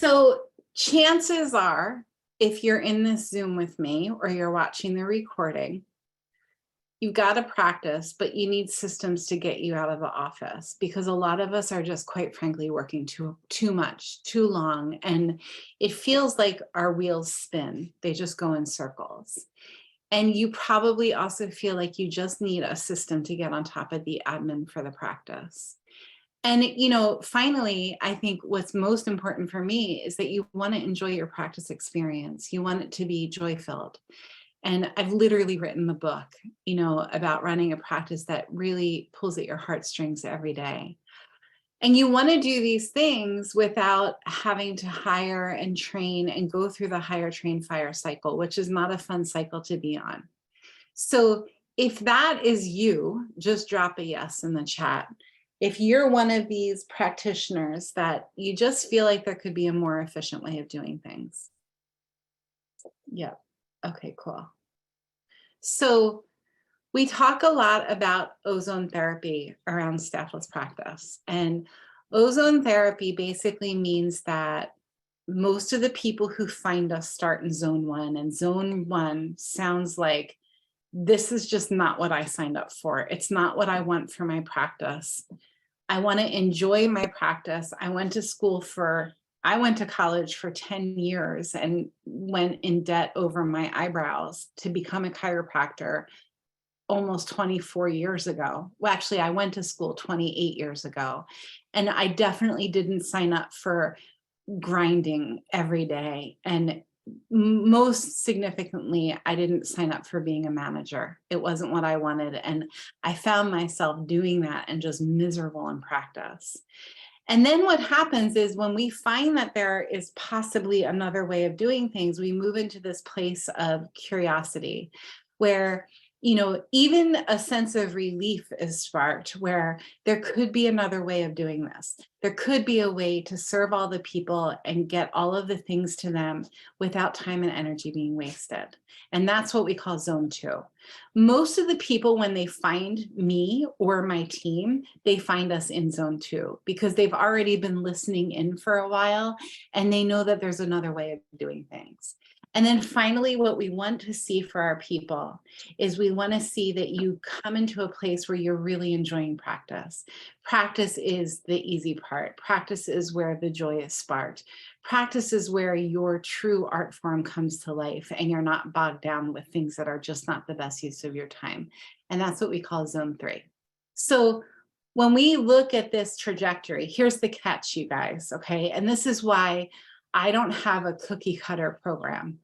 So chances are, if you're in this Zoom with me or you're watching the recording, you've got to practice, but you need systems to get you out of the office, because a lot of us are just, quite frankly, working too much, too long, and it feels like our wheels spin. They just go in circles. And you probably also feel like you just need a system to get on top of the admin for the practice. And, finally, I think what's most important for me is that you want to enjoy your practice experience. You want it to be joy-filled. And I've literally written the book, about running a practice that really pulls at your heartstrings every day. And you want to do these things without having to hire and train and go through the hire, train, fire cycle, which is not a fun cycle to be on. So if that is you, just drop a yes in the chat. If you're one of these practitioners that you just feel like there could be a more efficient way of doing things. Yep. Okay, cool. So we talk a lot about ozone therapy around Staffless Practice. And ozone therapy basically means that most of the people who find us start in zone 1, and zone 1 sounds like, this is just not what I signed up for. It's not what I want for my practice. I want to enjoy my practice. I went to college for 10 years and went in debt over my eyebrows to become a chiropractor almost 24 years ago. Well, actually, I went to school 28 years ago, and I definitely didn't sign up for grinding every day. And most significantly, I didn't sign up for being a manager. It wasn't what I wanted. And I found myself doing that and just miserable in practice. And then what happens is, when we find that there is possibly another way of doing things, we move into this place of curiosity where, even a sense of relief is sparked, where there could be another way of doing this. There could be a way to serve all the people and get all of the things to them without time and energy being wasted. And that's what we call zone 2. Most of the people, when they find me or my team, they find us in zone 2 because they've already been listening in for a while and they know that there's another way of doing things. And then finally, what we want to see for our people is we want to see that you come into a place where you're really enjoying practice. Practice is the easy part. Practice is where the joy is sparked. Practice is where your true art form comes to life and you're not bogged down with things that are just not the best use of your time. And that's what we call zone 3. So when we look at this trajectory, here's the catch, you guys, okay? And this is why I don't have a cookie cutter program.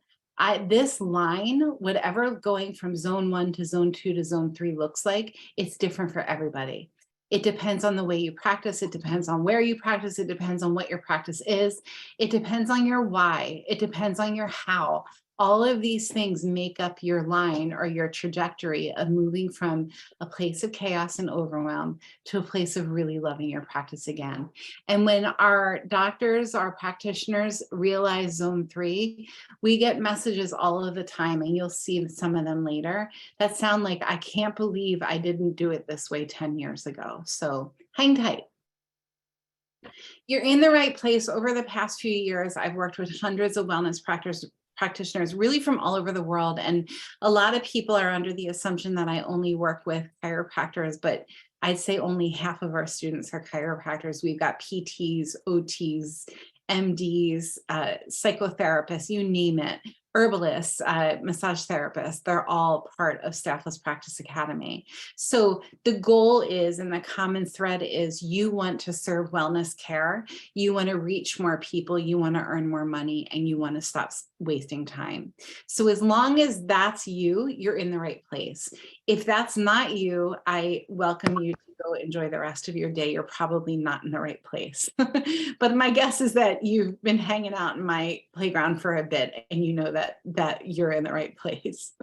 This line, whatever going from zone 1 to zone 2 to zone 3 looks like, it's different for everybody. It depends on the way you practice. It depends on where you practice. It depends on what your practice is. It depends on your why. It depends on your how. All of these things make up your line or your trajectory of moving from a place of chaos and overwhelm to a place of really loving your practice again. And when our doctors, our practitioners realize zone 3, we get messages all of the time, and you'll see some of them later, that sound like, I can't believe I didn't do it this way 10 years ago. So hang tight. You're in the right place. Over the past few years, I've worked with hundreds of wellness practitioners really from all over the world. And a lot of people are under the assumption that I only work with chiropractors, but I'd say only half of our students are chiropractors. We've got PTs, OTs, MDs, psychotherapists, you name it, herbalists, massage therapists, they're all part of Staffless Practice Academy. So the goal is, and the common thread is, you want to serve wellness care, you want to reach more people, you want to earn more money, and you want to stop wasting time. So as long as that's you, you're in the right place. If that's not you, I welcome you to go enjoy the rest of your day. You're probably not in the right place. But my guess is that you've been hanging out in my playground for a bit and you know that you're in the right place.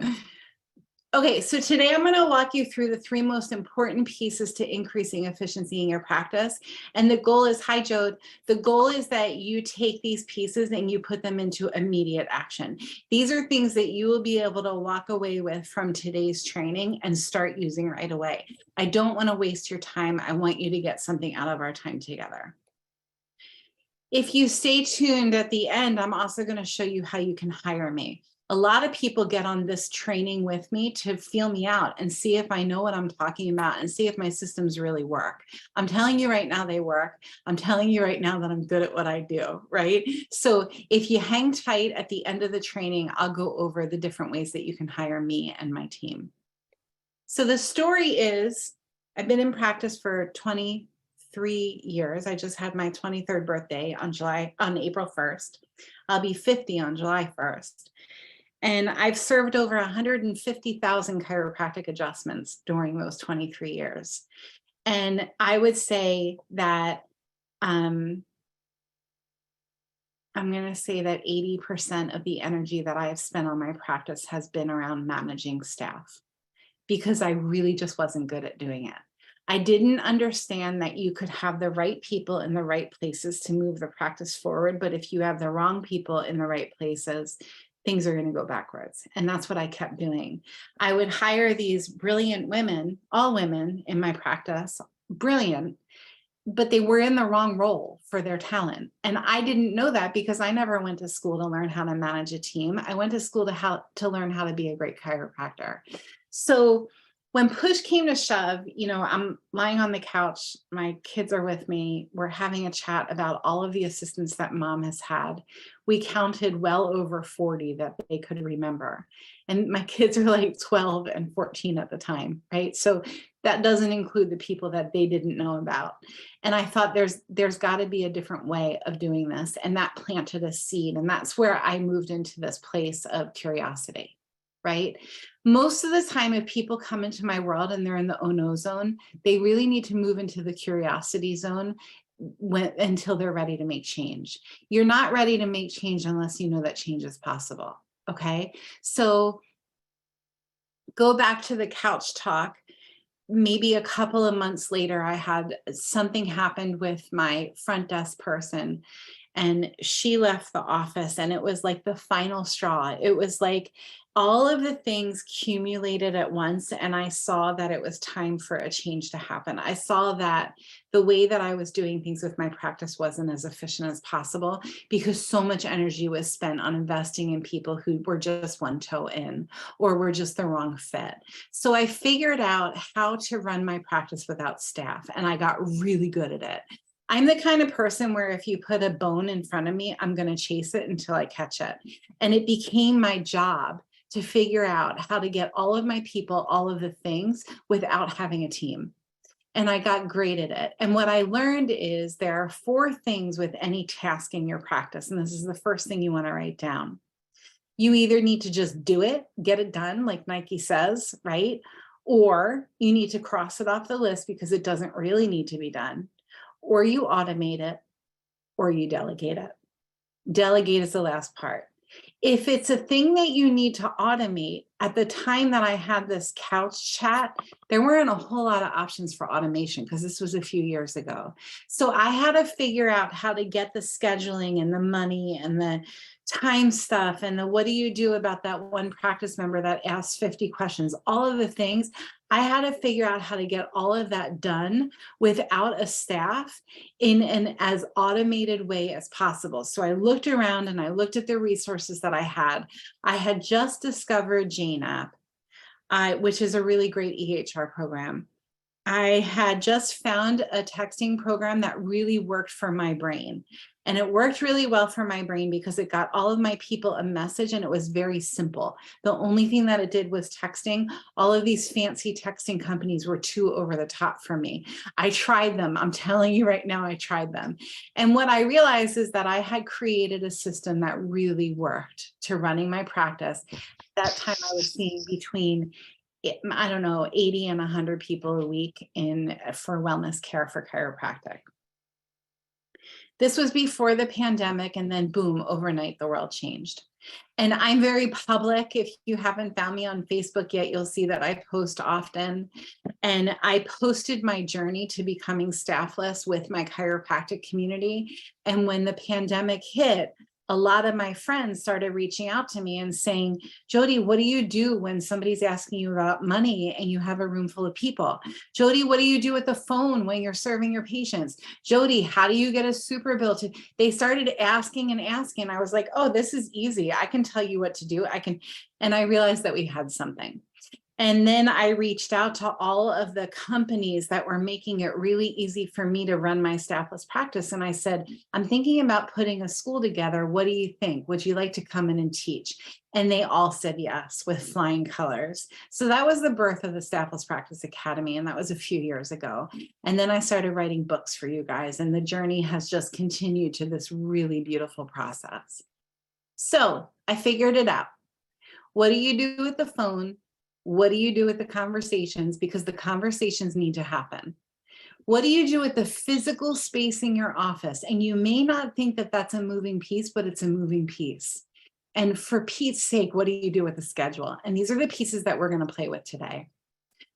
Okay, so today I'm going to walk you through the 3 most important pieces to increasing efficiency in your practice. And the goal is, hi Joe, the goal is that you take these pieces and you put them into immediate action. These are things that you will be able to walk away with from today's training and start using right away. I don't want to waste your time. I want you to get something out of our time together. If you stay tuned at the end, I'm also going to show you how you can hire me. A lot of people get on this training with me to feel me out and see if I know what I'm talking about and see if my systems really work. I'm telling you right now they work. I'm telling you right now that I'm good at what I do, right? So if you hang tight at the end of the training, I'll go over the different ways that you can hire me and my team. So the story is, I've been in practice for 23 years. I just had my 23rd birthday on April 1st. I'll be 50 on July 1st. And I've served over 150,000 chiropractic adjustments during those 23 years. And I would say that I'm going to say that 80% of the energy that I have spent on my practice has been around managing staff, because I really just wasn't good at doing it. I didn't understand that you could have the right people in the right places to move the practice forward. But if you have the wrong people in the right places, things are going to go backwards. And that's what I kept doing. I would hire these brilliant women, all women in my practice, brilliant, but they were in the wrong role for their talent. And I didn't know that because I never went to school to learn how to manage a team. I went to school to learn how to be a great chiropractor. So when push came to shove, I'm lying on the couch, my kids are with me, we're having a chat about all of the assistants that mom has had. We counted well over 40 that they could remember. And my kids are like 12 and 14 at the time, right? So that doesn't include the people that they didn't know about. And I thought there's got to be a different way of doing this. And that planted a seed. And that's where I moved into this place of curiosity, right? Most of the time, if people come into my world and they're in the oh no zone, they really need to move into the curiosity zone until they're ready to make change. You're not ready to make change unless you know that change is possible. Okay. So go back to the couch talk. Maybe a couple of months later, I had something happened with my front desk person, and she left the office, and it was like the final straw. It was like all of the things accumulated at once, and I saw that it was time for a change to happen. I saw that the way that I was doing things with my practice wasn't as efficient as possible because so much energy was spent on investing in people who were just one toe in or were just the wrong fit. So I figured out how to run my practice without staff, and I got really good at it. I'm the kind of person where if you put a bone in front of me, I'm going to chase it until I catch it. And it became my job to figure out how to get all of my people, all of the things without having a team. And I got great at it. And what I learned is there are 4 things with any task in your practice. And this is the first thing you want to write down. You either need to just do it, get it done, like Nike says, right? Or you need to cross it off the list because it doesn't really need to be done. Or you automate it, or you delegate it. Delegate is the last part. If it's a thing that you need to automate, at the time that I had this couch chat, there weren't a whole lot of options for automation because this was a few years ago. So I had to figure out how to get the scheduling and the money and the time stuff and the what do you do about that one practice member that asks 50 questions, all of the things. I had to figure out how to get all of that done without a staff in an as automated way as possible. So I looked around and I looked at the resources that I had. I had just discovered Jane App, which is a really great EHR program. I had just found a texting program that really worked for my brain. And it worked really well for my brain because it got all of my people a message and it was very simple. The only thing that it did was texting. All of these fancy texting companies were too over the top for me. I tried them. I'm telling you right now, I tried them. And what I realized is that I had created a system that really worked to running my practice. At that time, I was seeing between 80 and 100 people a week for wellness care for chiropractic. This was before the pandemic, and then boom, overnight, the world changed. And I'm very public. If you haven't found me on Facebook yet, you'll see that I post often. And I posted my journey to becoming staffless with my chiropractic community. And when the pandemic hit, a lot of my friends started reaching out to me and saying, Jody, what do you do when somebody's asking you about money and you have a room full of people? Jody, what do you do with the phone when you're serving your patients? Jody, how do you get a super bill to? They started asking and asking. I was like, oh, this is easy. I can tell you what to do. And I realized that we had something. And then I reached out to all of the companies that were making it really easy for me to run my staffless practice. And I said, I'm thinking about putting a school together. What do you think? Would you like to come in and teach? And they all said yes with flying colors. So that was the birth of the Staffless Practice Academy. And that was a few years ago. And then I started writing books for you guys. And the journey has just continued to this really beautiful process. So I figured it out. What do you do with the phone? What do you do with the conversations? Because the conversations need to happen. What do you do with the physical space in your office? And you may not think that that's a moving piece, but it's a moving piece. And for Pete's sake, what do you do with the schedule? And these are the pieces that we're going to play with today.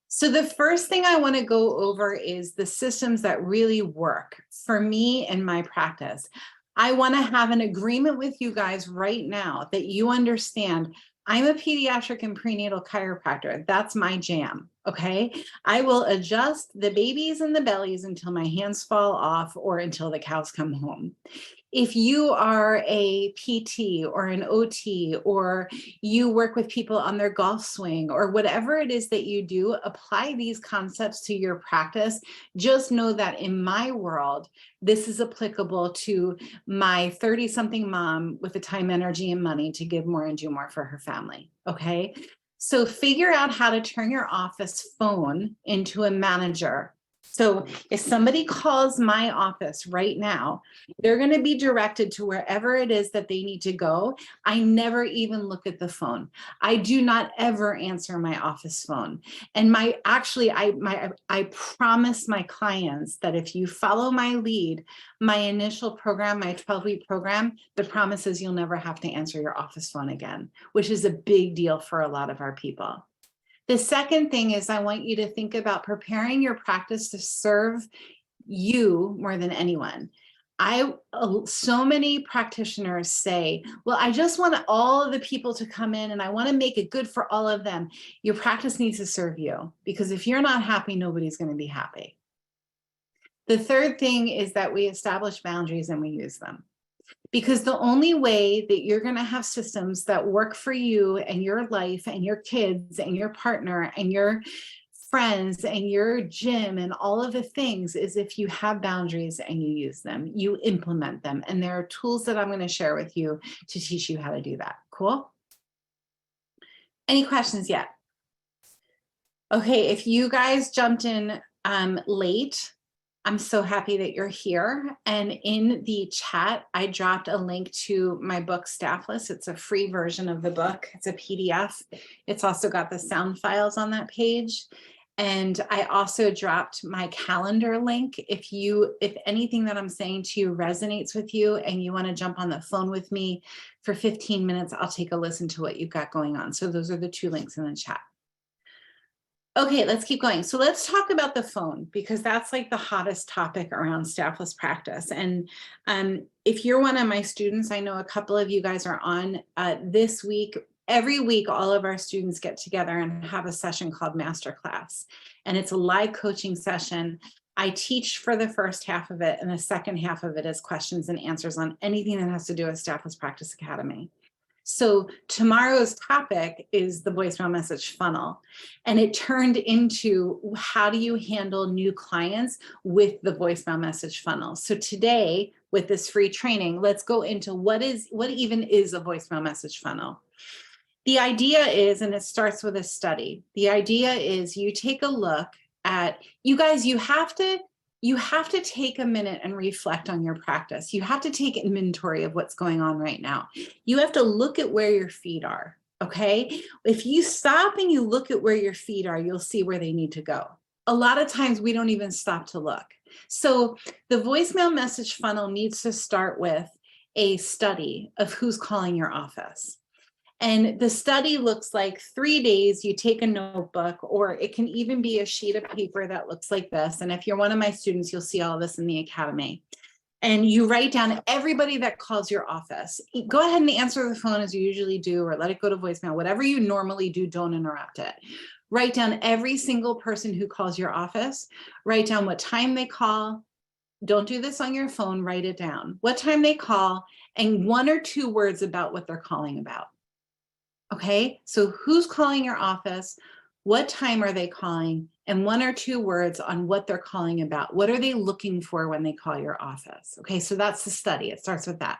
So the first thing I want to go over is the systems that really work for me and my practice. I want to have an agreement with you guys right now that you understand I'm a pediatric and prenatal chiropractor. That's my jam, okay? I will adjust the babies and the bellies until my hands fall off or until the cows come home. If you are a PT or an OT, or you work with people on their golf swing, or whatever it is that you do, apply these concepts to your practice. Just know that in my world, this is applicable to my 30-something mom with the time, energy, and money to give more and do more for her family, okay? So figure out how to turn your office phone into a manager. So if somebody calls my office right now, they're going to be directed to wherever it is that they need to go. I never even look at the phone. I do not ever answer my office phone. And I promise my clients that if you follow my lead, my initial program, my 12-week program, the promise is you'll never have to answer your office phone again, which is a big deal for a lot of our people. The second thing is I want you to think about preparing your practice to serve you more than anyone. So many practitioners say, well, I just want all of the people to come in and I want to make it good for all of them. Your practice needs to serve you, because if you're not happy, nobody's going to be happy. The third thing is that we establish boundaries and we use them. Because the only way that you're going to have systems that work for you and your life and your kids and your partner and your friends and your gym and all of the things is if you have boundaries and you use them, you implement them. And there are tools that I'm going to share with you to teach you how to do that. Cool? Any questions yet? Okay, if you guys jumped in late, I'm so happy that you're here. And in the chat, I dropped a link to my book, Staffless. It's a free version of the book. It's a PDF. It's also got the sound files on that page. And I also dropped my calendar link. If anything that I'm saying to you resonates with you and you want to jump on the phone with me for 15 minutes, I'll take a listen to what you've got going on. So those are the two links in the chat. Okay, let's keep going. So let's talk about the phone, because that's like the hottest topic around staffless practice. And if you're one of my students, I know a couple of you guys are on this week. Every week, all of our students get together and have a session called Masterclass. And it's a live coaching session. I teach for the first half of it, and the second half of it is questions and answers on anything that has to do with Staffless Practice Academy. So tomorrow's topic is the voicemail message funnel, and it turned into how do you handle new clients with the voicemail message funnel. So today, with this free training, let's go into what even is a voicemail message funnel. The idea is, and it starts with a study, the idea is you take a look at, you guys, you have to take a minute and reflect on your practice. You have to take inventory of what's going on right now. You have to look at where your feet are, okay? If you stop and you look at where your feet are, you'll see where they need to go. A lot of times we don't even stop to look. So the voicemail message funnel needs to start with a study of who's calling your office. And the study looks like 3 days, you take a notebook, or it can even be a sheet of paper that looks like this. And if you're one of my students, you'll see all this in the academy. And you write down everybody that calls your office. Go ahead and answer the phone as you usually do, or let it go to voicemail. Whatever you normally do, don't interrupt it. Write down every single person who calls your office. Write down what time they call. Don't do this on your phone, write it down. What time they call, and 1 or 2 words about what they're calling about. Okay, so who's calling your office? What time are they calling? And 1 or 2 words on what they're calling about. What are they looking for when they call your office? Okay, so that's the study. It starts with that.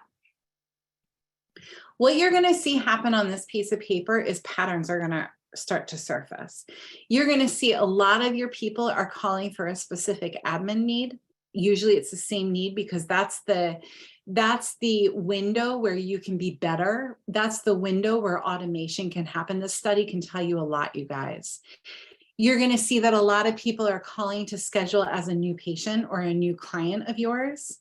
What you're going to see happen on this piece of paper is patterns are going to start to surface. You're going to see a lot of your people are calling for a specific admin need. Usually it's the same need because that's the window where you can be better. That's the window where automation can happen. This study can tell you a lot, you guys. You're going to see that a lot of people are calling to schedule as a new patient or a new client of yours.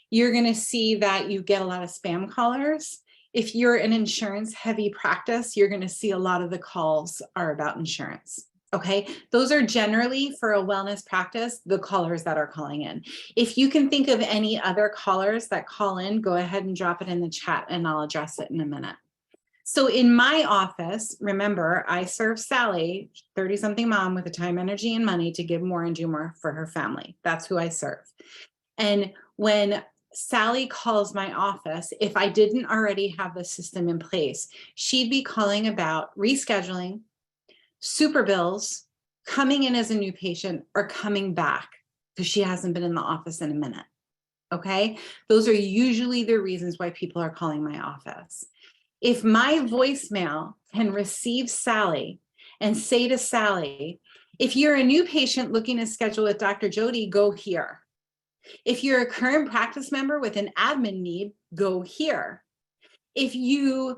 You're going to see that you get a lot of spam callers. If you're an insurance heavy practice, you're going to see a lot of the calls are about insurance. Okay, those are generally for a wellness practice, the callers that are calling in. If you can think of any other callers that call in, go ahead and drop it in the chat and I'll address it in a minute. So in my office, remember, I serve Sally, 30-something mom with the time, energy, and money to give more and do more for her family. That's who I serve. And when Sally calls my office, if I didn't already have the system in place, she'd be calling about rescheduling, super bills, coming in as a new patient, or coming back because she hasn't been in the office in a minute. Okay, those are usually the reasons why people are calling my office. If my voicemail can receive Sally and say to Sally, if you're a new patient looking to schedule with Dr. Jody, go here. If you're a current practice member with an admin need, go here. If you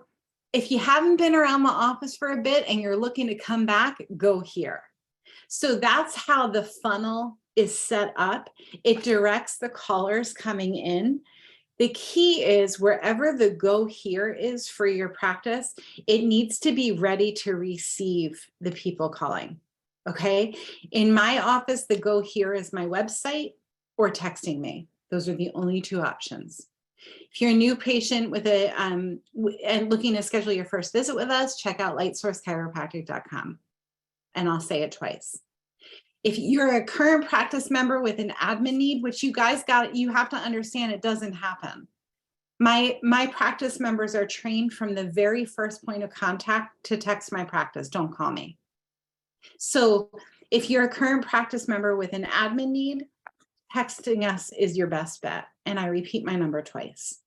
haven't been around the office for a bit and you're looking to come back, go here. So that's how the funnel is set up. It directs the callers coming in. The key is wherever the go here is for your practice, it needs to be ready to receive the people calling. Okay. In my office, the go here is my website or texting me. Those are the only 2 options. If you're a new patient with and looking to schedule your first visit with us, check out lightsourcechiropractic.com. And I'll say it twice. If you're a current practice member with an admin need, which you guys you have to understand it doesn't happen. My practice members are trained from the very first point of contact to text my practice, don't call me. So if you're a current practice member with an admin need, texting us is your best bet. And I repeat my number twice.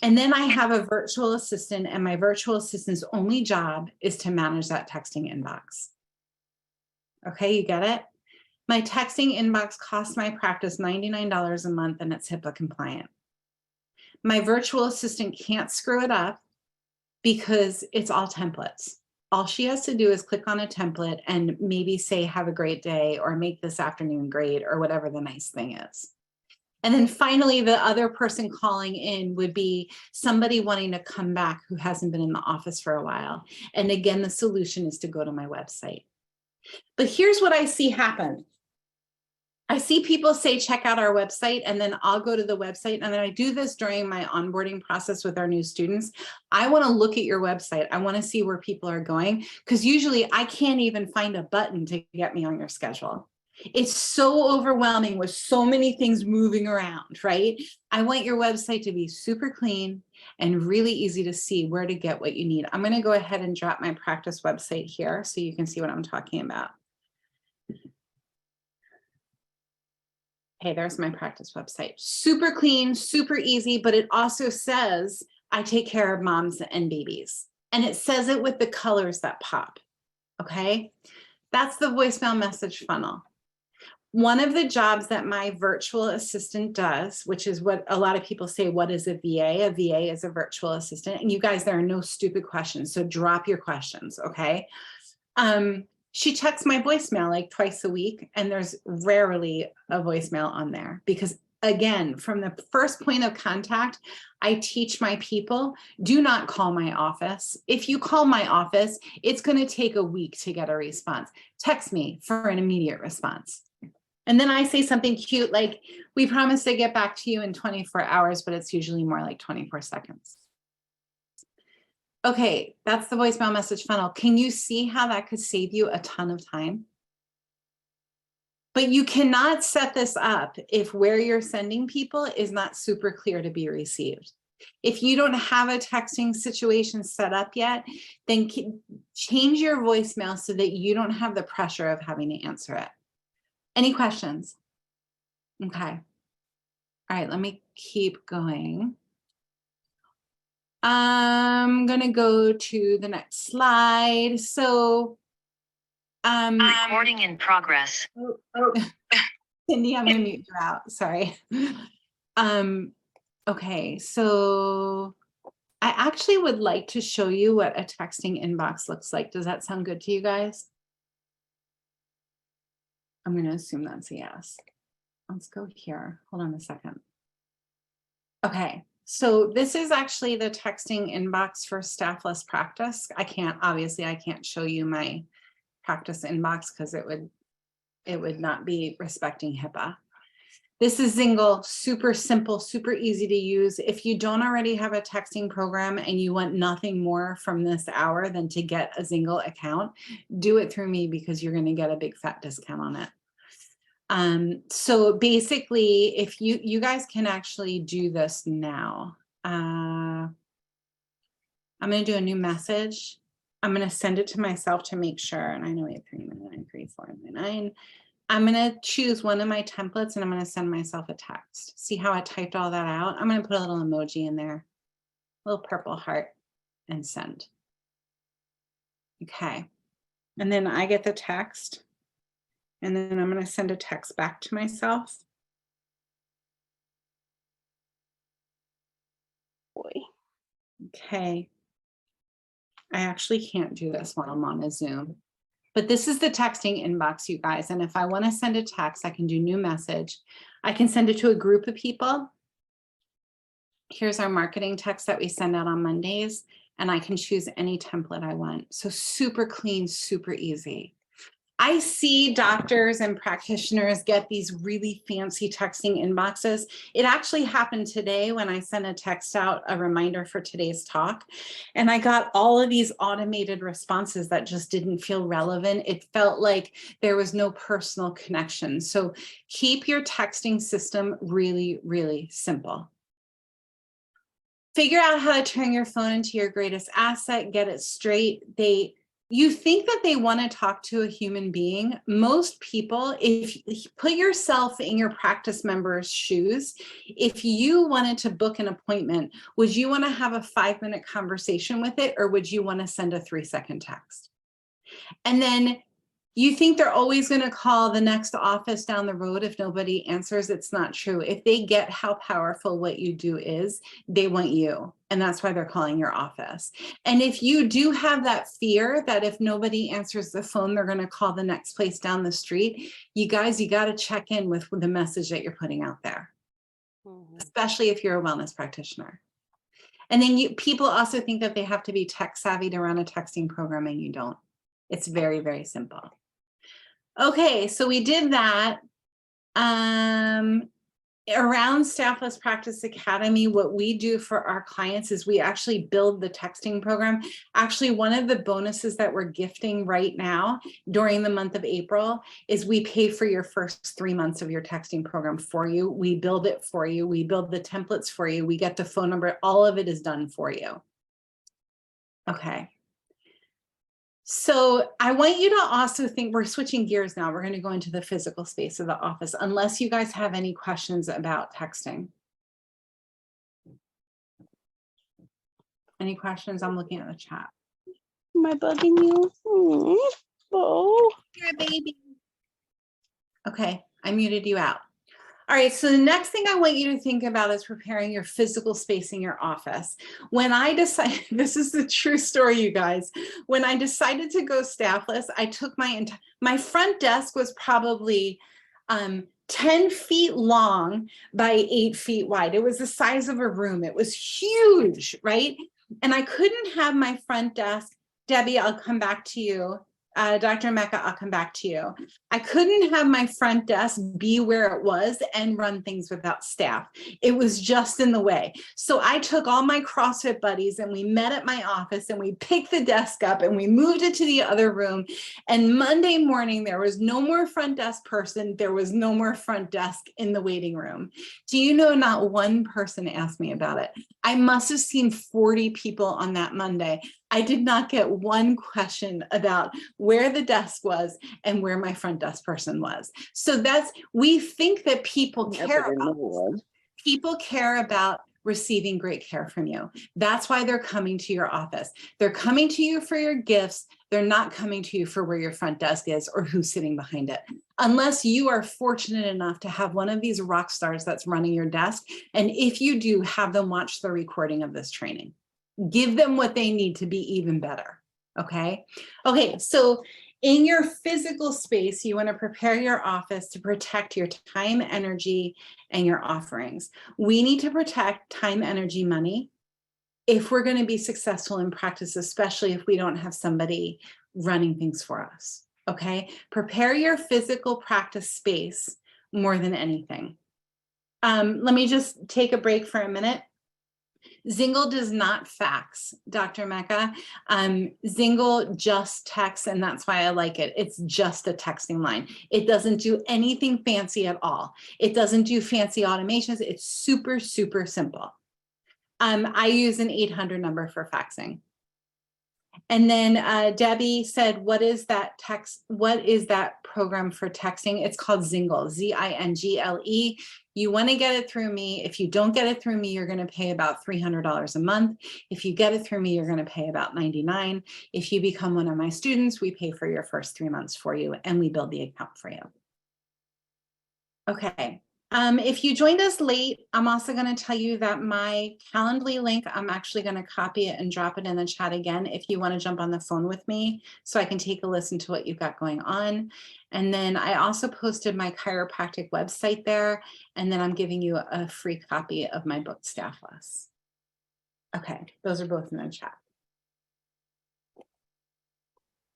And then I have a virtual assistant, and my virtual assistant's only job is to manage that texting inbox. Okay, you get it? My texting inbox costs my practice $99 a month and it's HIPAA compliant. My virtual assistant can't screw it up because it's all templates. All she has to do is click on a template and maybe say, have a great day, or make this afternoon great, or whatever the nice thing is. And then finally, the other person calling in would be somebody wanting to come back who hasn't been in the office for a while. And again, the solution is to go to my website. But here's what I see happen. I see people say, check out our website, and then I'll go to the website. And then I do this during my onboarding process with our new students. I want to look at your website. I want to see where people are going, because usually I can't even find a button to get me on your schedule. It's so overwhelming with so many things moving around, right? I want your website to be super clean and really easy to see where to get what you need. I'm going to go ahead and drop my practice website here so you can see what I'm talking about. Hey, there's my practice website. Super clean, super easy, but it also says I take care of moms and babies. And it says it with the colors that pop, okay? That's the voicemail message funnel. One of the jobs that my virtual assistant does, which is what a lot of people say, what is a VA? A VA is a virtual assistant. And you guys, there are no stupid questions, so drop your questions, okay? She checks my voicemail like twice a week, and there's rarely a voicemail on there because, again, from the first point of contact, I teach my people, do not call my office. If you call my office, it's going to take a week to get a response. Text me for an immediate response. And then I say something cute like, we promise to get back to you in 24 hours, but it's usually more like 24 seconds. Okay, that's the voicemail message funnel. Can you see how that could save you a ton of time? But you cannot set this up if where you're sending people is not super clear to be received. If you don't have a texting situation set up yet, then change your voicemail so that you don't have the pressure of having to answer it. Any questions? Okay. All right, let me keep going. I'm gonna go to the next slide. So, recording in progress. Cindy, I'm gonna mute you out. Sorry. Okay, so I actually would like to show you what a texting inbox looks like. Does that sound good to you guys? I'm gonna assume that's a yes. Let's go here. Hold on a second. Okay, so this is actually the texting inbox for Staffless Practice. Obviously I can't show you my practice inbox because it would not be respecting HIPAA. This is Zingle, super simple, super easy to use. If you don't already have a texting program and you want nothing more from this hour than to get a Zingle account, do it through me because you're gonna get a big fat discount on it. So basically, if you guys can actually do this now. I'm gonna do a new message. I'm gonna send it to myself to make sure, and I know we have 3993499. I'm gonna choose one of my templates and I'm gonna send myself a text. See how I typed all that out? I'm gonna put a little emoji in there, a little purple heart, and send. Okay, and then I get the text, and then I'm gonna send a text back to myself. Boy. Okay. I actually can't do this while I'm on a Zoom. But this is the texting inbox, you guys. And if I want to send a text, I can do new message. I can send it to a group of people. Here's our marketing text that we send out on Mondays. And I can choose any template I want. So super clean, super easy. I see doctors and practitioners get these really fancy texting inboxes. It actually happened today when I sent a text out, a reminder for today's talk, and I got all of these automated responses that just didn't feel relevant. It felt like there was no personal connection. So keep your texting system really, really simple. Figure out how to turn your phone into your greatest asset, get it straight. You think that they want to talk to a human being. Most people, if you put yourself in your practice member's shoes, if you wanted to book an appointment, would you want to have a 5-minute conversation with it, or would you want to send a 3-second text? And then you think they're always going to call the next office down the road if nobody answers. It's not true. If they get how powerful what you do is, they want you. And that's why they're calling your office. And if you do have that fear that if nobody answers the phone, they're going to call the next place down the street, you guys, you got to check in with the message that you're putting out there, especially if you're a wellness practitioner. And then people also think that they have to be tech savvy to run a texting program, and you don't. It's very, very simple. Okay, so we did that. Around Staffless Practice Academy, what we do for our clients is we actually build the texting program. Actually, one of the bonuses that we're gifting right now during the month of April is we pay for your first 3 months of your texting program for you. We build it for you. We build the templates for you. We get the phone number. All of it is done for you. Okay. So I want you to also think, we're switching gears now. We're going to go into the physical space of the office, unless you guys have any questions about texting. Any questions? I'm looking at the chat. Am I bugging you? Oh, You're a baby. Okay, I muted you out. All right, so the next thing I want you to think about is preparing your physical space in your office. When I decided, this is the true story, you guys. When I decided to go staffless, I took my front desk was probably 10 feet long by 8 feet wide. It was the size of a room. It was huge, right? And I couldn't have my front desk. Debbie, I'll come back to you. Dr. Mecca, I'll come back to you. I couldn't have my front desk be where it was and run things without staff. It was just in the way. So I took all my CrossFit buddies and we met at my office and we picked the desk up and we moved it to the other room. And Monday morning, there was no more front desk person. There was no more front desk in the waiting room. Do you know, not one person asked me about it. I must have seen 40 people on that Monday. I did not get one question about where the desk was and where my front desk person was. So we think that people care about receiving great care from you. That's why they're coming to your office. They're coming to you for your gifts. They're not coming to you for where your front desk is or who's sitting behind it. Unless you are fortunate enough to have one of these rock stars that's running your desk. And if you do, have them watch the recording of this training. Give them what they need to be even better. Okay. So in your physical space, you want to prepare your office to protect your time, energy, and your offerings. We need to protect time, energy, money if we're going to be successful in practice, especially if we don't have somebody running things for us. Okay. Prepare your physical practice space more than anything. Let me just take a break for a minute. Zingle does not fax, Dr. Mecca. Zingle just texts, and that's why I like it. It's just a texting line. It doesn't do anything fancy at all. It doesn't do fancy automations. It's super, super simple. I use an 800 number for faxing. And then Debbie said, what is that program for texting? It's called Zingle, Z-I-N-G-L-E. You want to get it through me. If you don't get it through me, you're going to pay about $300 a month. If you get it through me, you're going to pay about $99. If you become one of my students, we pay for your first 3 months for you and we build the account for you. Okay. If you joined us late, I'm also going to tell you that my Calendly link, I'm actually going to copy it and drop it in the chat again if you want to jump on the phone with me so I can take a listen to what you've got going on. And then I also posted my chiropractic website there, and then I'm giving you a free copy of my book, Staffless. Okay, those are both in the chat.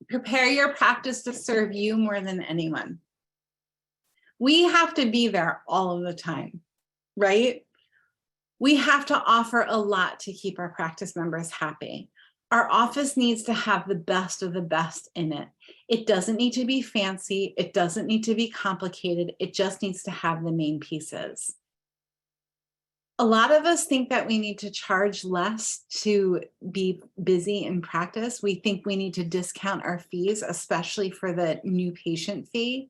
Prepare your practice to serve you more than anyone. We have to be there all of the time, right? We have to offer a lot to keep our practice members happy. Our office needs to have the best of the best in it. It doesn't need to be fancy. It doesn't need to be complicated. It just needs to have the main pieces. A lot of us think that we need to charge less to be busy in practice. We think we need to discount our fees, especially for the new patient fee.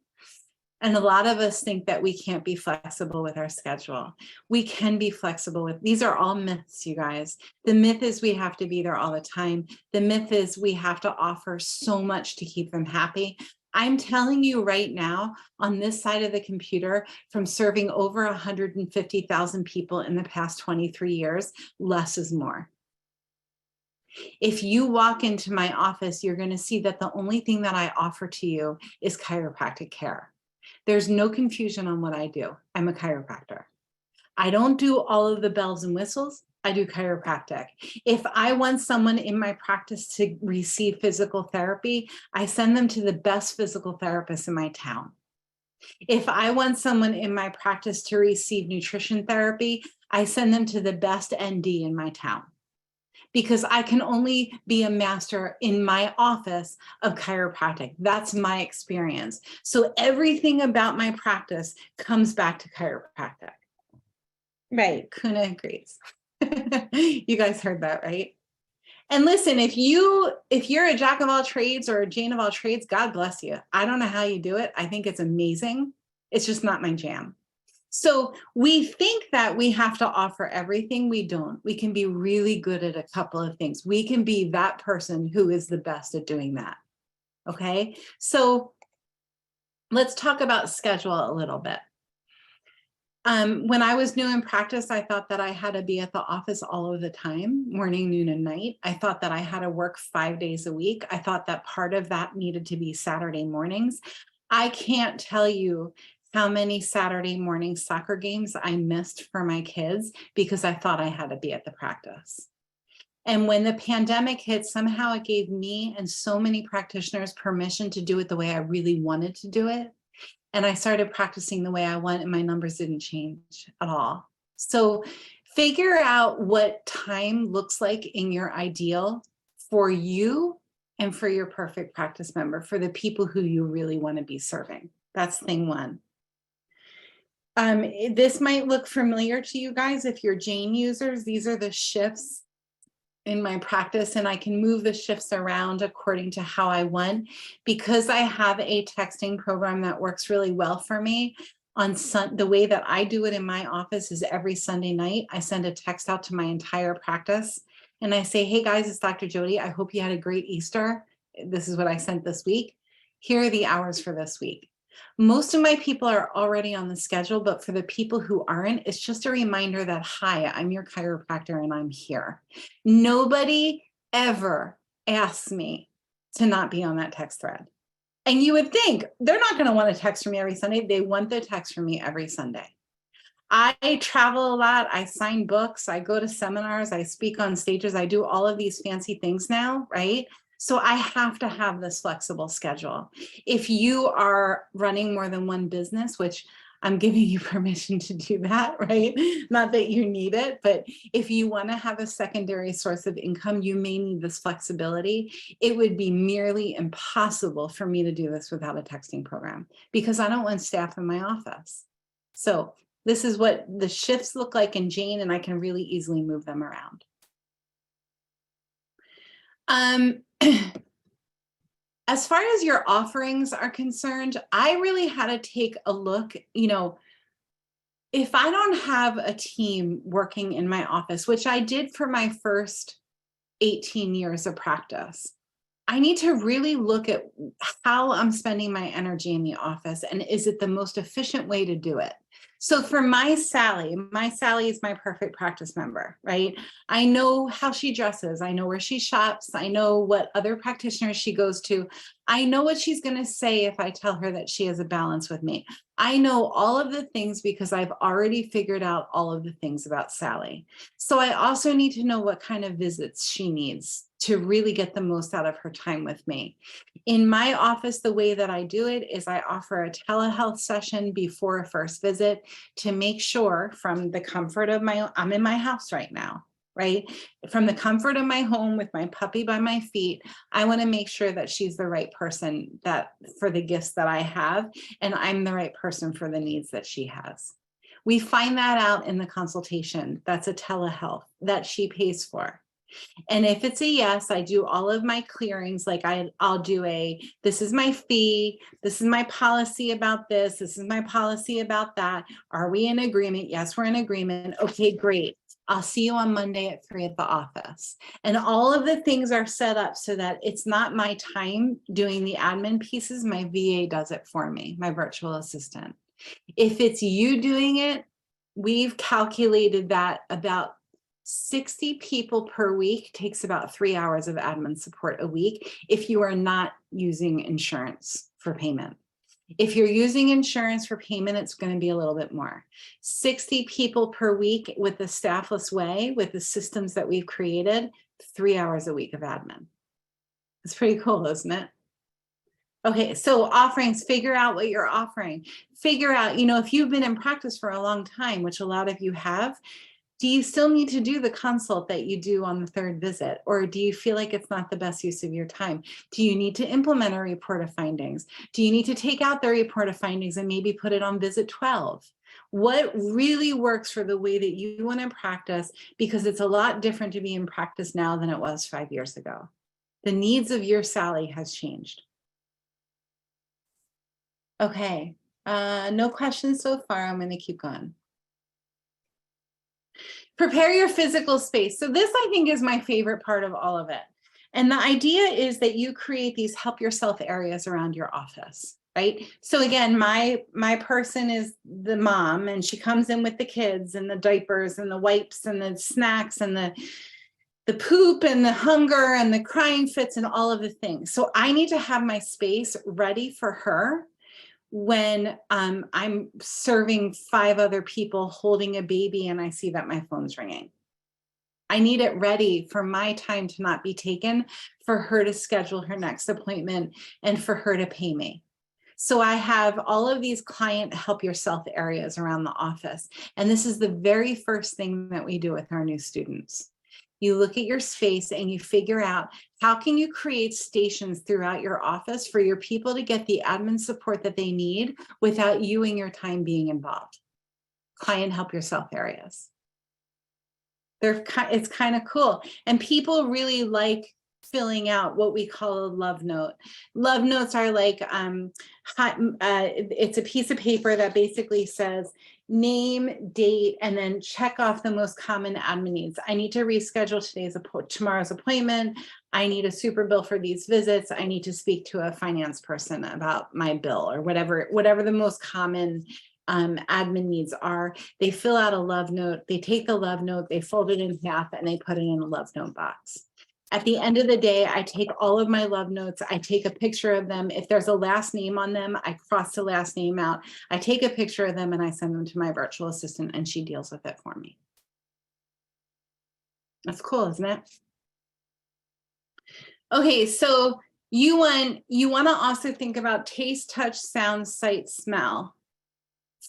And a lot of us think that we can't be flexible with our schedule. We can be flexible with, these are all myths, you guys. The myth is we have to be there all the time. The myth is we have to offer so much to keep them happy. I'm telling you right now, on this side of the computer, from serving over 150,000 people in the past 23 years, less is more. If you walk into my office, you're going to see that the only thing that I offer to you is chiropractic care. There's no confusion on what I do. I'm a chiropractor. I don't do all of the bells and whistles. I do chiropractic. If I want someone in my practice to receive physical therapy, I send them to the best physical therapist in my town. If I want someone in my practice to receive nutrition therapy, I send them to the best ND in my town. Because I can only be a master in my office of chiropractic. That's my experience. So everything about my practice comes back to chiropractic. Right, Kuna agrees. You guys heard that, right? And listen, if you're a jack of all trades or a Jane of all trades, God bless you. I don't know how you do it. I think it's amazing. It's just not my jam. So we think that we have to offer everything. We don't. We can be really good at a couple of things. We can be that person who is the best at doing that. Okay, so let's talk about schedule a little bit. When I was new in practice, I thought that I had to be at the office all of the time, morning, noon, and night. I thought that I had to work 5 days a week. I thought that part of that needed to be Saturday mornings. I can't tell you how many Saturday morning soccer games I missed for my kids because I thought I had to be at the practice. And when the pandemic hit, somehow it gave me and so many practitioners permission to do it the way I really wanted to do it. And I started practicing the way I want, and my numbers didn't change at all. So figure out what time looks like in your ideal for you and for your perfect practice member, for the people who you really want to be serving. That's thing one. This might look familiar to you guys if you're Jane users. These are the shifts in my practice, and I can move the shifts around according to how I want. Because I have a texting program that works really well for me, the way that I do it in my office is every Sunday night, I send a text out to my entire practice and I say, hey guys, it's Dr. Jody. I hope you had a great Easter. This is what I sent this week. Here are the hours for this week. Most of my people are already on the schedule, but for the people who aren't, it's just a reminder that, hi, I'm your chiropractor and I'm here. Nobody ever asks me to not be on that text thread. And you would think they're not going to want to text from me every Sunday. They want the text from me every Sunday. I travel a lot. I sign books. I go to seminars. I speak on stages. I do all of these fancy things now, right? So I have to have this flexible schedule. If you are running more than one business, which I'm giving you permission to do that, right? Not that you need it, but if you want to have a secondary source of income, you may need this flexibility. It would be nearly impossible for me to do this without a texting program because I don't want staff in my office. So this is what the shifts look like in Jane, and I can really easily move them around. As far as your offerings are concerned, I really had to take a look, if I don't have a team working in my office, which I did for my first 18 years of practice, I need to really look at how I'm spending my energy in the office and is it the most efficient way to do it? So for my Sally is my perfect practice member, right? I know how she dresses. I know where she shops. I know what other practitioners she goes to. I know what she's going to say if I tell her that she has a balance with me. I know all of the things because I've already figured out all of the things about Sally. So I also need to know what kind of visits she needs to really get the most out of her time with me. In my office, the way that I do it is I offer a telehealth session before a first visit to make sure from the comfort of I'm in my house right now, right? From the comfort of my home with my puppy by my feet, I want to make sure that she's the right person for the gifts that I have, and I'm the right person for the needs that she has. We find that out in the consultation. That's a telehealth that she pays for. And if it's a yes, I do all of my clearings. Like I'll do this is my fee. This is my policy about this. This is my policy about that. Are we in agreement? Yes, we're in agreement. Okay, great. I'll see you on Monday at 3 at the office. And all of the things are set up so that it's not my time doing the admin pieces. My VA does it for me, my virtual assistant. If it's you doing it, we've calculated that about 60 people per week takes about 3 hours of admin support a week if you are not using insurance for payment. If you're using insurance for payment, it's going to be a little bit more. 60 people per week with the Staffless way, with the systems that we've created, 3 hours a week of admin. It's pretty cool, isn't it? Okay, so offerings, figure out what you're offering. Figure out, if you've been in practice for a long time, which a lot of you have, do you still need to do the consult that you do on the third visit? Or do you feel like it's not the best use of your time? Do you need to implement a report of findings? Do you need to take out the report of findings and maybe put it on visit 12? What really works for the way that you want to practice? Because it's a lot different to be in practice now than it was 5 years ago. The needs of your Sally has changed. Okay, no questions so far. I'm going to keep going. Prepare your physical space. So this, I think, is my favorite part of all of it. And the idea is that you create these help yourself areas around your office, right? So again, my person is the mom, and she comes in with the kids and the diapers and the wipes and the snacks and the poop and the hunger and the crying fits and all of the things. So I need to have my space ready for her when I'm serving 5 other people holding a baby and I see that my phone's ringing. I need it ready for my time to not be taken, for her to schedule her next appointment, and for her to pay me. So I have all of these client help yourself areas around the office. And this is the very first thing that we do with our new students. You look at your space and you figure out, how can you create stations throughout your office for your people to get the admin support that they need without you and your time being involved? Client help yourself areas. It's kind of cool. And people really like filling out what we call a love note. Love notes are like, it's a piece of paper that basically says name, date, and then check off the most common admin needs. I need to reschedule tomorrow's appointment. I need a super bill for these visits. I need to speak to a finance person about my bill, or whatever the most common admin needs are. They fill out a love note, they take the love note, they fold it in half, and they put it in a love note box. At the end of the day, I take all of my love notes, I take a picture of them. If there's a last name on them, I cross the last name out. I take a picture of them and I send them to my virtual assistant, and she deals with it for me. That's cool, isn't it? Okay, so you want to also think about taste, touch, sound, sight, smell,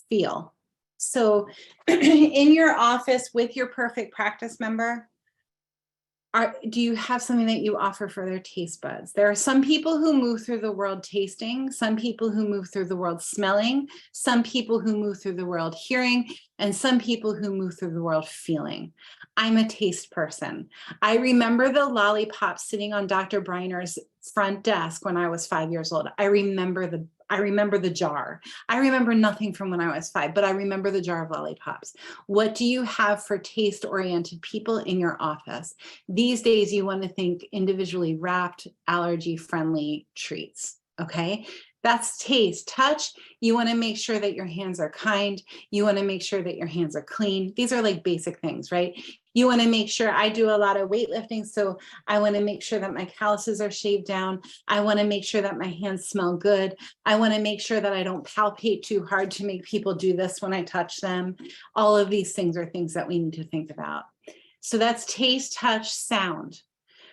feel. So in your office with your perfect practice member, do you have something that you offer for their taste buds? There are some people who move through the world tasting, some people who move through the world smelling, some people who move through the world hearing, and some people who move through the world feeling. I'm a taste person. I remember the lollipops sitting on Dr. Briner's front desk when I was 5 years old. I remember the jar. I remember nothing from when I was 5, but I remember the jar of lollipops. What do you have for taste-oriented people in your office? These days, you want to think individually wrapped, allergy-friendly treats, okay? That's taste. Touch, you want to make sure that your hands are kind. You want to make sure that your hands are clean. These are like basic things, right? You want to make sure, I do a lot of weightlifting, so I want to make sure that my calluses are shaved down. I want to make sure that my hands smell good. I want to make sure that I don't palpate too hard to make people do this when I touch them. All of these things are things that we need to think about. So that's taste, touch, sound.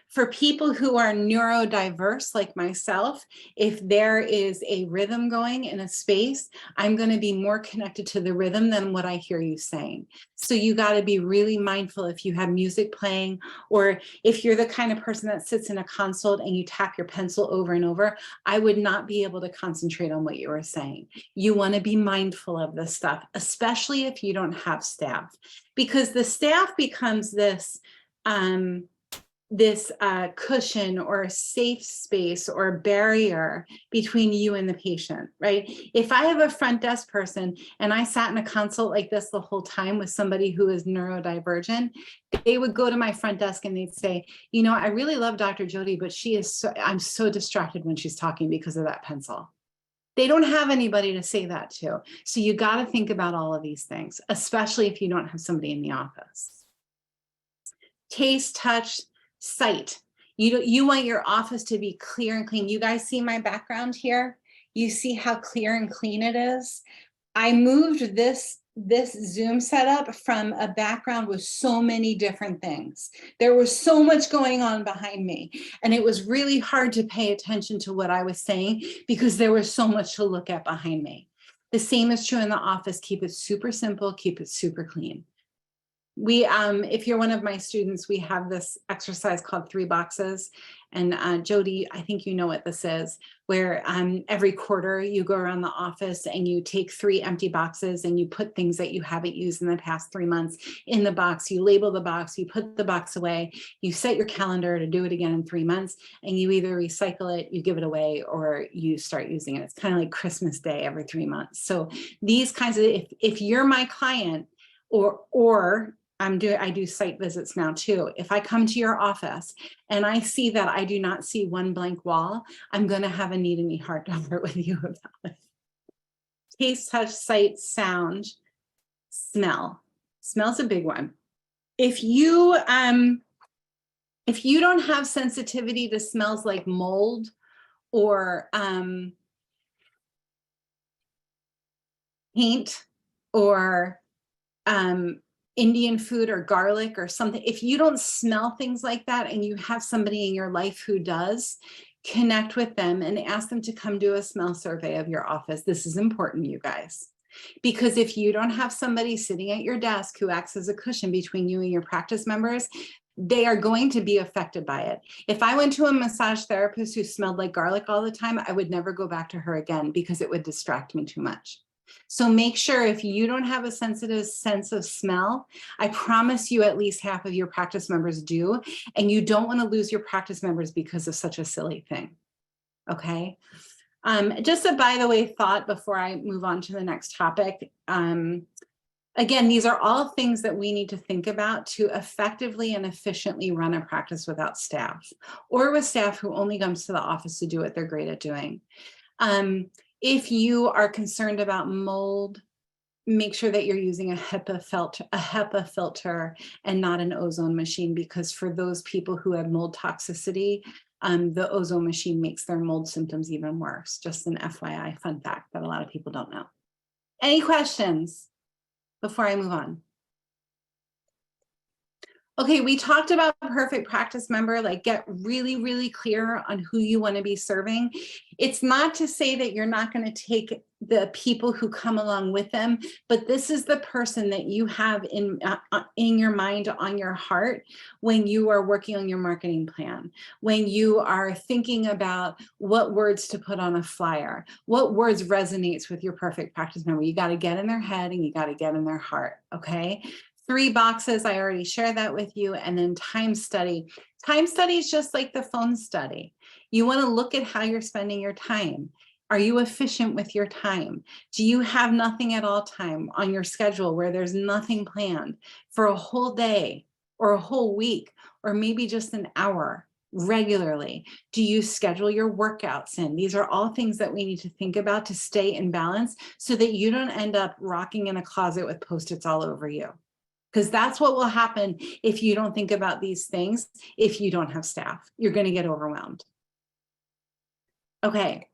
For people who are neurodiverse like myself, if there is a rhythm going in a space, I'm going to be more connected to the rhythm than what I hear you saying. So you got to be really mindful if you have music playing, or if you're the kind of person that sits in a consult and you tap your pencil over and over, I would not be able to concentrate on what you were saying. You want to be mindful of this stuff, especially if you don't have staff, because the staff becomes this cushion or a safe space or barrier between you and the patient, right? If I have a front desk person and I sat in a consult like this the whole time with somebody who is neurodivergent, they would go to my front desk and they'd say, you know, I really love Dr. Jody, but I'm so distracted when she's talking because of that pencil. They don't have anybody to say that to. So you got to think about all of these things, especially if you don't have somebody in the office. Taste, touch, sight. You want your office to be clear and clean. You guys see my background here? You see how clear and clean it is? I moved this Zoom setup from a background with so many different things. There was so much going on behind me, and it was really hard to pay attention to what I was saying because there was so much to look at behind me. The same is true in the office. Keep it super simple, keep it super clean. We, if you're one of my students, we have this exercise called 3 boxes. And Jody, I think you know what this is, where every quarter you go around the office and you take 3 empty boxes and you put things that you haven't used in the past 3 months in the box. You label the box, you put the box away, you set your calendar to do it again in 3 months, and you either recycle it, you give it away, or you start using it. It's kind of like Christmas Day every 3 months. So these kinds of, if you're my client, or I do site visits now too. If I come to your office and I see that I do not see one blank wall, I'm going to have a need in me heart to heart with you about it. Taste, touch, sight, sound, smell. Smell's a big one. If you don't have sensitivity to smells like mold or paint or Indian food or garlic or something, if you don't smell things like that and you have somebody in your life who does, connect with them and ask them to come do a smell survey of your office. This is important, you guys, because if you don't have somebody sitting at your desk who acts as a cushion between you and your practice members, they are going to be affected by it. If I went to a massage therapist who smelled like garlic all the time, I would never go back to her again because it would distract me too much. So make sure if you don't have a sensitive sense of smell, I promise you at least half of your practice members do, and you don't want to lose your practice members because of such a silly thing. Okay. Just a by the way thought before I move on to the next topic. Again, these are all things that we need to think about to effectively and efficiently run a practice without staff, or with staff who only comes to the office to do what they're great at doing. If you are concerned about mold, make sure that you're using a HEPA filter and not an ozone machine, because for those people who have mold toxicity, the ozone machine makes their mold symptoms even worse. Just an FYI fun fact that a lot of people don't know. Any questions before I move on? Okay, we talked about perfect practice member, like get really, really clear on who you want to be serving. It's not to say that you're not going to take the people who come along with them, but this is the person that you have in your mind, on your heart, when you are working on your marketing plan, when you are thinking about what words to put on a flyer, what words resonates with your perfect practice member. You got to get in their head and you got to get in their heart, okay? 3 boxes, I already shared that with you. And then time study. Time study is just like the phone study. You want to look at how you're spending your time. Are you efficient with your time? Do you have nothing at all time on your schedule where there's nothing planned for a whole day or a whole week, or maybe just an hour regularly? Do you schedule your workouts in? These are all things that we need to think about to stay in balance so that you don't end up rocking in a closet with Post-its all over you. Because that's what will happen if you don't think about these things. If you don't have staff, you're going to get overwhelmed. Okay.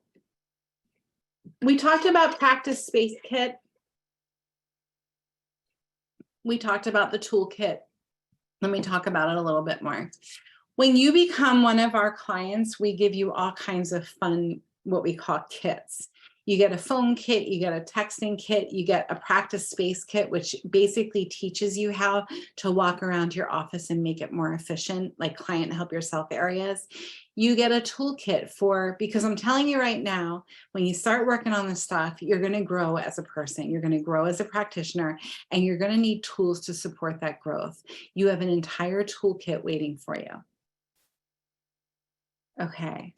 We talked about practice space kit. We talked about the toolkit. Let me talk about it a little bit more. When you become one of our clients, we give you all kinds of fun, what we call kits. You get a phone kit, you get a texting kit, you get a practice space kit, which basically teaches you how to walk around your office and make it more efficient, like client help yourself areas. You get a toolkit because I'm telling you right now, when you start working on this stuff, you're going to grow as a person, you're going to grow as a practitioner, and you're going to need tools to support that growth. You have an entire toolkit waiting for you. Okay.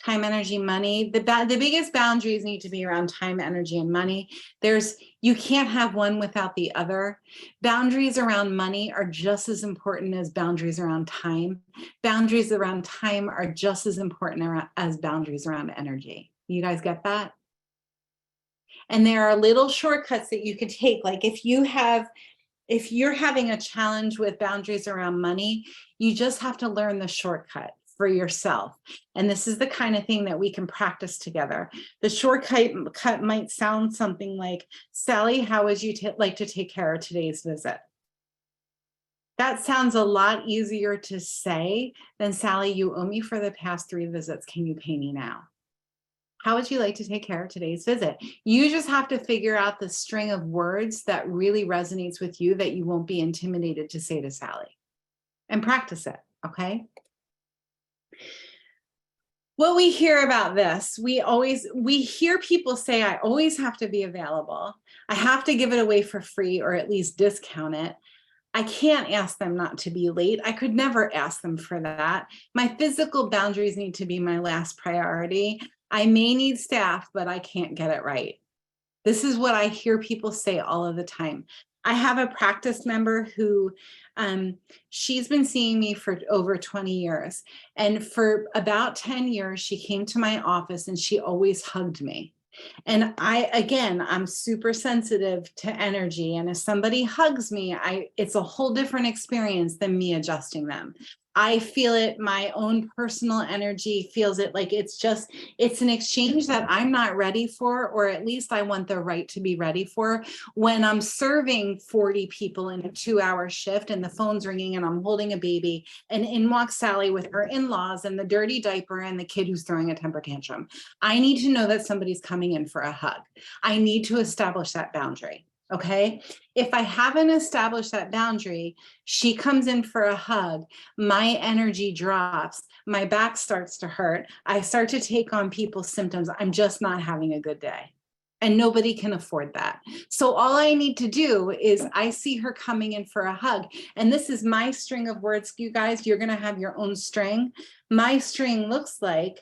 Time, energy, money. The biggest boundaries need to be around time, energy, and money. You can't have one without the other. Boundaries around money are just as important as boundaries around time. Boundaries around time are just as important as boundaries around energy. You guys get that? And there are little shortcuts that you can take. Like if you're having a challenge with boundaries around money, you just have to learn the shortcut for yourself. And this is the kind of thing that we can practice together. The shortcut might sound something like, Sally, how would you like to take care of today's visit? That sounds a lot easier to say than, Sally, you owe me for the past 3 visits. Can you pay me now? How would you like to take care of today's visit? You just have to figure out the string of words that really resonates with you that you won't be intimidated to say to Sally, and practice it, okay? What we hear about this, we hear people say, I always have to be available. I have to give it away for free or at least discount it. I can't ask them not to be late. I could never ask them for that. My physical boundaries need to be my last priority. I may need staff, but I can't get it right. This is what I hear people say all of the time. I have a practice member who she's been seeing me for over 20 years. And for about 10 years, she came to my office and she always hugged me. And I'm super sensitive to energy. And if somebody hugs me, it's a whole different experience than me adjusting them. I feel it, my own personal energy feels it, like it's an exchange that I'm not ready for, or at least I want the right to be ready for. When I'm serving 40 people in a 2-hour shift and the phone's ringing and I'm holding a baby and in walks Sally with her in-laws and the dirty diaper and the kid who's throwing a temper tantrum. I need to know that somebody's coming in for a hug. I need to establish that boundary. Okay. If I haven't established that boundary, she comes in for a hug, my energy drops, my back starts to hurt, I start to take on people's symptoms. I'm just not having a good day. And nobody can afford that. So all I need to do is I see her coming in for a hug. And this is my string of words, you guys. You're going to have your own string. My string looks like,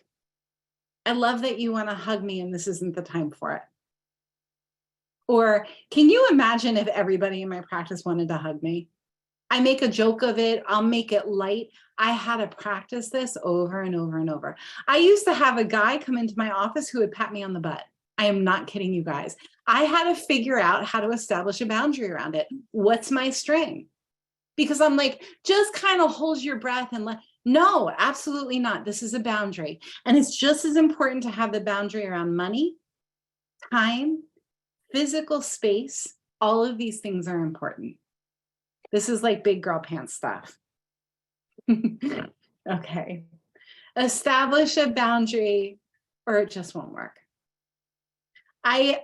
I love that you want to hug me and this isn't the time for it. Or can you imagine if everybody in my practice wanted to hug me? I make a joke of it. I'll make it light. I had to practice this over and over and over. I used to have a guy come into my office who would pat me on the butt. I am not kidding you guys. I had to figure out how to establish a boundary around it. What's my string? Because I'm like, just kind of hold your breath and no, absolutely not. This is a boundary. And it's just as important to have the boundary around money, time, physical space. All of these things are important. This is like big girl pants stuff. Okay. Establish a boundary or it just won't work. I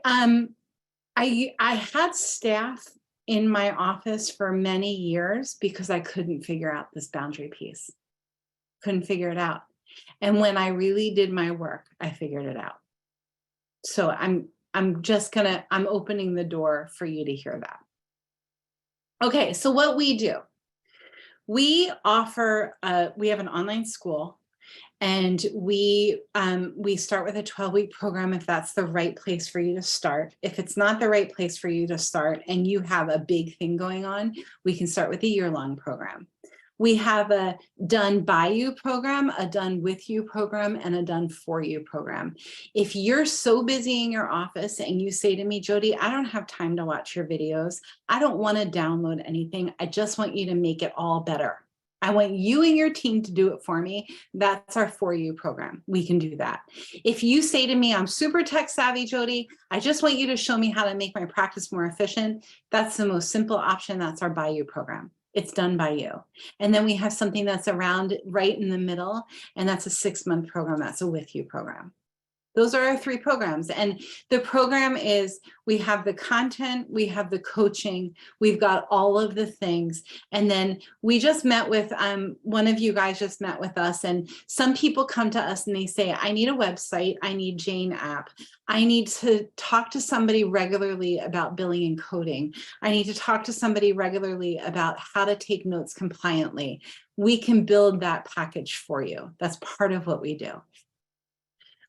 had staff in my office for many years because I couldn't figure out this boundary piece. Couldn't figure it out. And when I really did my work, I figured it out. So I'm opening the door for you to hear that. Okay, so what we do, we offer, we have an online school, and we start with a 12-week program if that's the right place for you to start. If it's not the right place for you to start and you have a big thing going on, we can start with a year-long program. We have a done by you program, a done with you program, and a done for you program. If you're so busy in your office and you say to me, Jody, I don't have time to watch your videos. I don't want to download anything. I just want you to make it all better. I want you and your team to do it for me. That's our For You program. We can do that. If you say to me, I'm super tech savvy, Jody, I just want you to show me how to make my practice more efficient. That's the most simple option. That's our By You program. It's done by you. And then we have something that's around right in the middle, and that's a 6-month program. That's a With You program. Those are our 3 programs. And the program is, we have the content, we have the coaching, we've got all of the things. And then we just met with, one of you guys just met with us, and some people come to us and they say, I need a website, I need Jane app. I need to talk to somebody regularly about billing and coding. I need to talk to somebody regularly about how to take notes compliantly. We can build that package for you. That's part of what we do.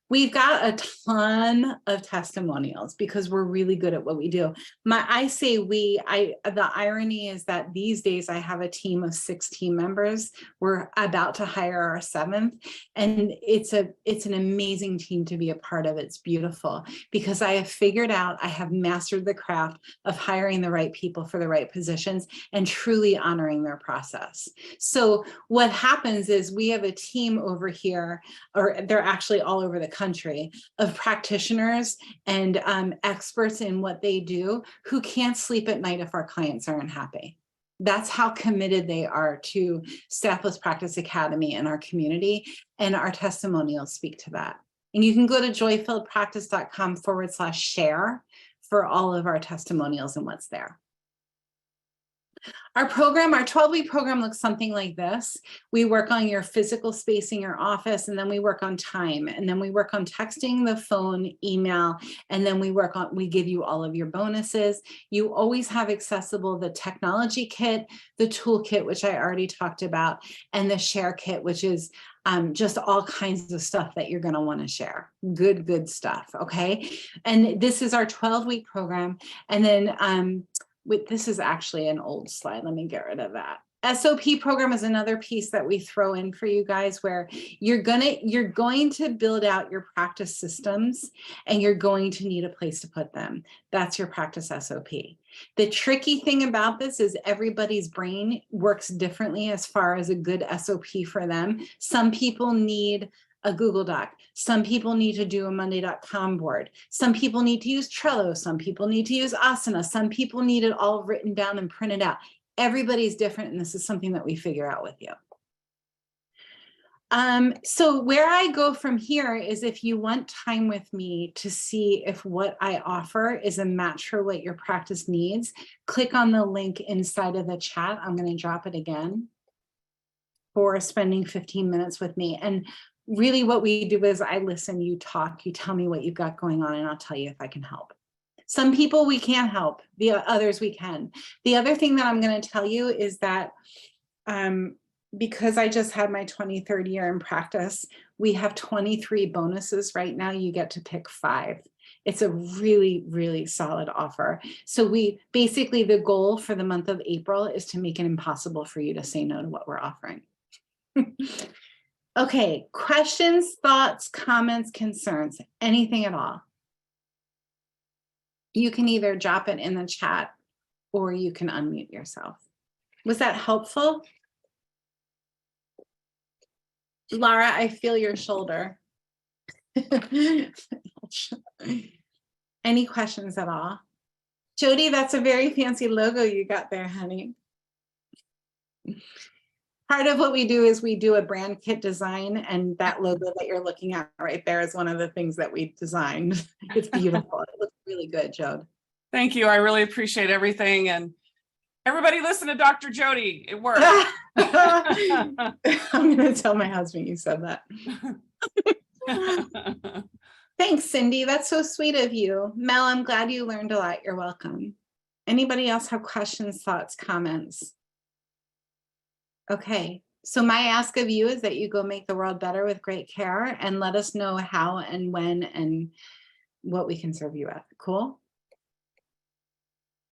We've got a ton of testimonials because we're really good at what we do. The irony is that these days I have a team of 6 team members. We're about to hire our 7th, and it's an amazing team to be a part of. It's beautiful because I have mastered the craft of hiring the right people for the right positions and truly honoring their process. So what happens is we have a team over here, or they're actually all over the country, of practitioners and experts in what they do who can't sleep at night if our clients aren't happy. That's how committed they are to Staffless Practice Academy and our community, and our testimonials speak to that. And you can go to joyfilledpractice.com/share for all of our testimonials and what's there. Our program, our 12-week program looks something like this. We work on your physical space in your office, and then we work on time, and then we work on texting, the phone, email, and then we give you all of your bonuses. You always have accessible the technology kit, the toolkit, which I already talked about, and the share kit, which is just all kinds of stuff that you're going to want to share. Good stuff. Okay. And this is our 12-week program. And then this is actually an old slide. Let me get rid of that. SOP program is another piece that we throw in for you guys, where you're going to build out your practice systems, and you're going to need a place to put them. That's your practice SOP. The tricky thing about this is everybody's brain works differently as far as a good SOP for them. Some people need a Google Doc. Some people need to do a Monday.com board. Some people need to use Trello. Some people need to use Asana. Some people need it all written down and printed out. Everybody's different, and this is something that we figure out with you. So where I go from here is, if you want time with me to see if what I offer is a match for what your practice needs, click on the link inside of the chat. I'm going to drop it again for spending 15 minutes with me. And really what we do is I listen, you talk, you tell me what you've got going on, and I'll tell you if I can help. Some people we can't help, the others we can. The other thing that I'm going to tell you is that because I just had my 23rd year in practice, we have 23 bonuses right now. You get to pick 5. It's a really, really solid offer. So we basically, the goal for the month of April is to make it impossible for you to say no to what we're offering. Okay, questions, thoughts, comments, concerns, anything at all? You can either drop it in the chat or you can unmute yourself. Was that helpful? Laura, I feel your shoulder. Any questions at all? Jody, that's a very fancy logo you got there, honey. Part of what we do is we do a brand kit design, and that logo that you're looking at right there is one of the things that we designed. It's beautiful. It looks really good, Jode. Thank you. I really appreciate everything. And everybody listen to Dr. Jody. It worked. I'm going to tell my husband you said that. Thanks, Cindy. That's so sweet of you. Mel, I'm glad you learned a lot. You're welcome. Anybody else have questions, thoughts, comments? Okay, so my ask of you is that you go make the world better with great care, and let us know how and when and what we can serve you at. Cool?